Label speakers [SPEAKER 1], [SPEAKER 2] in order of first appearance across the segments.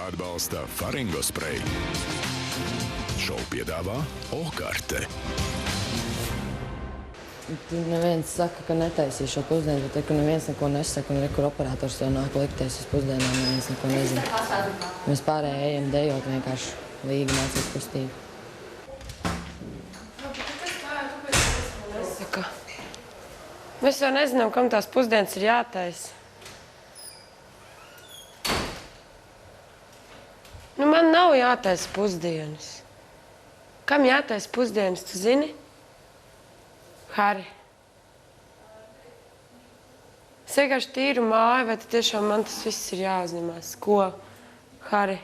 [SPEAKER 1] Atbalsta Faringo Spray. Šovu piedāvā O-karte.
[SPEAKER 2] Neviens saka, ka netaisīs šo pusdienu, bet neviens neko nesaka, un kur operators jau nāk likties uz pusdienām, neviens neko nezina. Mēs pārējie ejam dejot vienkārši līgi mācīt kustību.
[SPEAKER 3] Mēs jau nezinām, kam tās pusdienas ir jātaisa. Man nav jātaisa pusdienas. Kam jātaisa pusdienas, tu zini? Hari. Es vienkārši tīru māju, vai tiešām man tas viss ir jāuzņemās? Ko, Hari?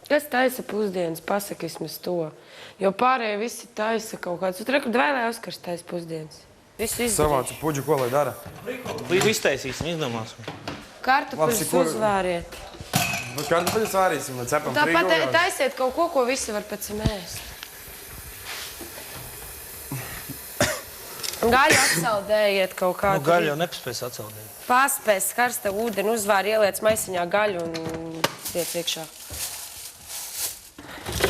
[SPEAKER 3] Kas taisa pusdienas? Pasaka vismaz to. Jo pārējie visi taisa kaut kāds. Tu reku, vai Oskars taisa pusdienas? Visu izdarīšu.
[SPEAKER 4] Savāca puģu, ko lai dara?
[SPEAKER 5] Līdz iztaisīsim, izdomāsim.
[SPEAKER 3] Kartupeļus uzvāriet.
[SPEAKER 4] Kartupeļus vārīsim, lai cepam
[SPEAKER 3] Tāpat
[SPEAKER 4] frīgogās.
[SPEAKER 3] taisiet kaut ko, ko visi var pēc tam ēst. Gaļu atsaldējiet kaut kādu.
[SPEAKER 5] Gaļu jau nepaspēs atsaldēt.
[SPEAKER 3] Paspēs, karsta ūdeni, uzvāri, ieliec maisiņā gaļu un liec iekšā.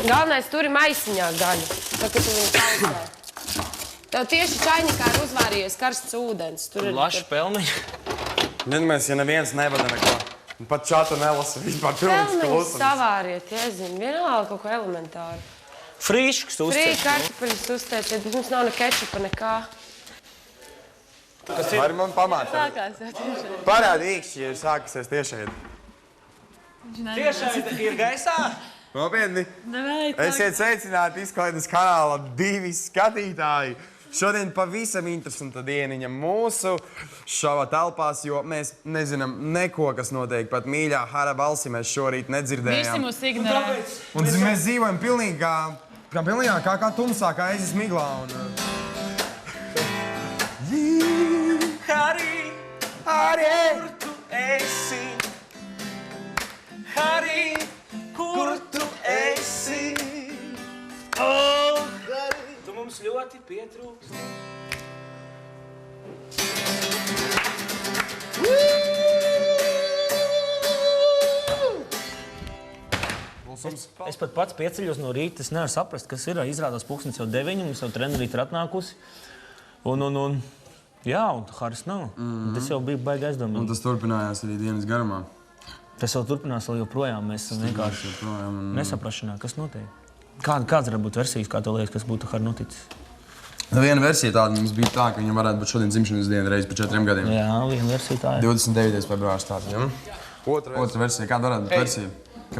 [SPEAKER 3] Galvenais turi maisiņā gaļu, tā, ka tu viņu tausē. Tev tieši čainikā ir uzvārījies karsts ūdens.
[SPEAKER 5] Laši pelniņi.
[SPEAKER 4] Mēs, ja neviens nevada neko. Pat čatu nelasa, vispār pilnīgs
[SPEAKER 3] Pelniņus
[SPEAKER 4] klusums.
[SPEAKER 3] savāriet, jēzin, vienalga kaut ko elementāru.
[SPEAKER 5] Frīškas uzcēt.
[SPEAKER 3] Kartupeļus uztaisiet, bet mums nav ne kečupa, nekā.
[SPEAKER 4] Vari man pamācāt? Parādi īkšķi, ja sākasies tiešai.
[SPEAKER 5] Tiešai ir gaisā?
[SPEAKER 4] Nopietni. Esiet sveicināti Izklaides kanāla 2 skatītāji. Šodien pavisam interesanta dieniņa mūsu šova telpās, jo mēs nezinām neko, kas notiek. Pat mīļā Hara balsi mēs šorīt nedzirdējām.
[SPEAKER 6] Visi mūs ignorē.
[SPEAKER 4] Un mēs dzīvojam pilnīgi kā tumsā, kā aizis miglā.
[SPEAKER 5] Hari, kur tu esi? Hari, kur tu esi? Oh, Hari, tu mums ļoti pietrūkst. Es pat pats pieceļos no rīta, es nevaru saprast, kas ir. Izrādās pulkstenis jau 9, mums jau trenerīte ir atnākusi. Jā, un Haris nav. Tas jau bija baigi aizdomīgi.
[SPEAKER 4] Un tas turpinājās arī dienas garumā.
[SPEAKER 5] Tas vēl turpinās vēl joprojām. Mēs esam vienkārši nesaprašanā, kas notiek. Kāds var būt versijas, kā tev liekas, kas būtu Hari noticis?
[SPEAKER 4] Viena versija tāda mums bija tā, ka viņam varētu būt šodien dzimšanas diena reiz pa 4 gadiem.
[SPEAKER 5] Jā, viena versija tā ir.
[SPEAKER 4] 29. februārs tāds, jā? Otra versija. Kāda varētu būt versija?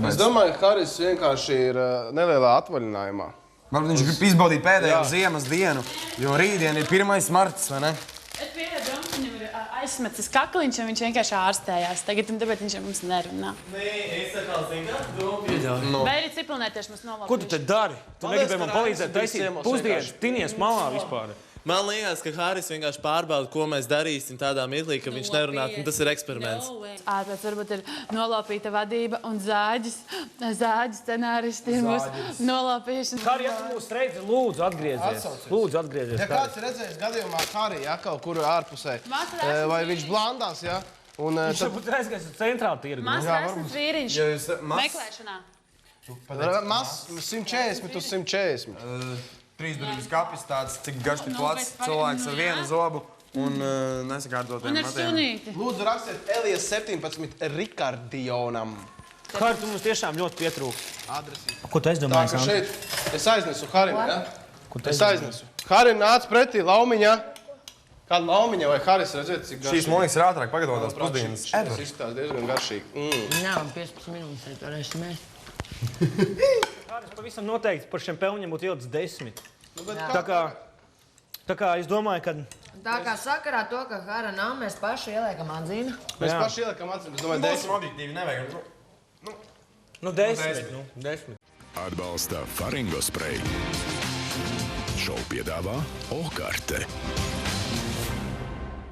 [SPEAKER 7] Es domāju, ka Haris vienkārši ir nelielā atvaļinājumā.
[SPEAKER 4] Varbūt viņš grib izbaudīt pēdējo ziemas dienu, jo rītdien ir 1. marts, vai ne?
[SPEAKER 6] Es pieļauju, ka viņam ir aizsmecis kakliņš, un viņš vienkārši ārstējās. Tagad, tāpēc viņš mums nerunā.
[SPEAKER 5] Nē, es atkal zinu, kā tu domu pieļauj.
[SPEAKER 6] Vai arī ciplinētieši mums novalkījuši?
[SPEAKER 5] Ko tu te dari? Tu negribēji man palīdzēt taisīt pusdienas, tinies malā vispār.
[SPEAKER 8] Man liekas, ka Haris vienkārši pārbauda, ko mēs darīsim tādā mirklī, ka viņš nerunātu, un tas ir eksperiments.
[SPEAKER 6] Ārpēc varbūt ir nolaupīta vadība un zāģis scenāristi ir mūs nolaupījuši.
[SPEAKER 5] Hari, ja tu mūs reidzi, lūdzu atgriezies. Lūdzu atgriezies.
[SPEAKER 7] Ja kāds ir redzējis gadījumā Hari, ja, kaut kur ārpusē, vai viņš blandās, ja?
[SPEAKER 5] Viņš varbūt aizgājis uz centrālu tirgu.
[SPEAKER 6] Maz esat vīriņš meklēšanā.
[SPEAKER 7] Maz 140 uz 140.
[SPEAKER 4] 3 durvis kapis, tāds, cik garš tik plats, cilvēks ar vienu zobu un nesakārtotiem
[SPEAKER 6] Un ar
[SPEAKER 4] matiem.
[SPEAKER 6] sunīti.
[SPEAKER 7] Lūdzu, rakstiet Elijas 17 Rikardionam.
[SPEAKER 5] Hari, tu mums tiešām ļoti pietrūkst.
[SPEAKER 7] Adresi.
[SPEAKER 5] Ko tu
[SPEAKER 7] Tā,
[SPEAKER 5] aizdomājies,
[SPEAKER 7] ka
[SPEAKER 5] Anta?
[SPEAKER 7] šeit es aiznesu Harim, ja?
[SPEAKER 5] Ko tu
[SPEAKER 7] Es aiznesu. Harim nāc pretī laumiņā. Kāda laumiņa vai Haris, redziet, cik garšīgi?
[SPEAKER 4] Šīs monīks ir ātrāk pagatavotās pusdienas.
[SPEAKER 7] Šis izskatās diezgan garšīgi.
[SPEAKER 2] Jā, 15 minūtes, tad varēsim ēst.
[SPEAKER 5] Haris pavisam noteikti par šiem pelņiem būtu ielicis 10. Tā kā es domāju, ka...
[SPEAKER 2] Tā kā sakarā to, ka Hara nav, mēs paši ieliekam atzīnu.
[SPEAKER 7] Mēs paši ieliekam atzīmi, es domāju, 10.
[SPEAKER 4] objektīvi nevajag.
[SPEAKER 5] 10.
[SPEAKER 1] Atbalsta Faringo Spray. Šovu piedāvā O-karte.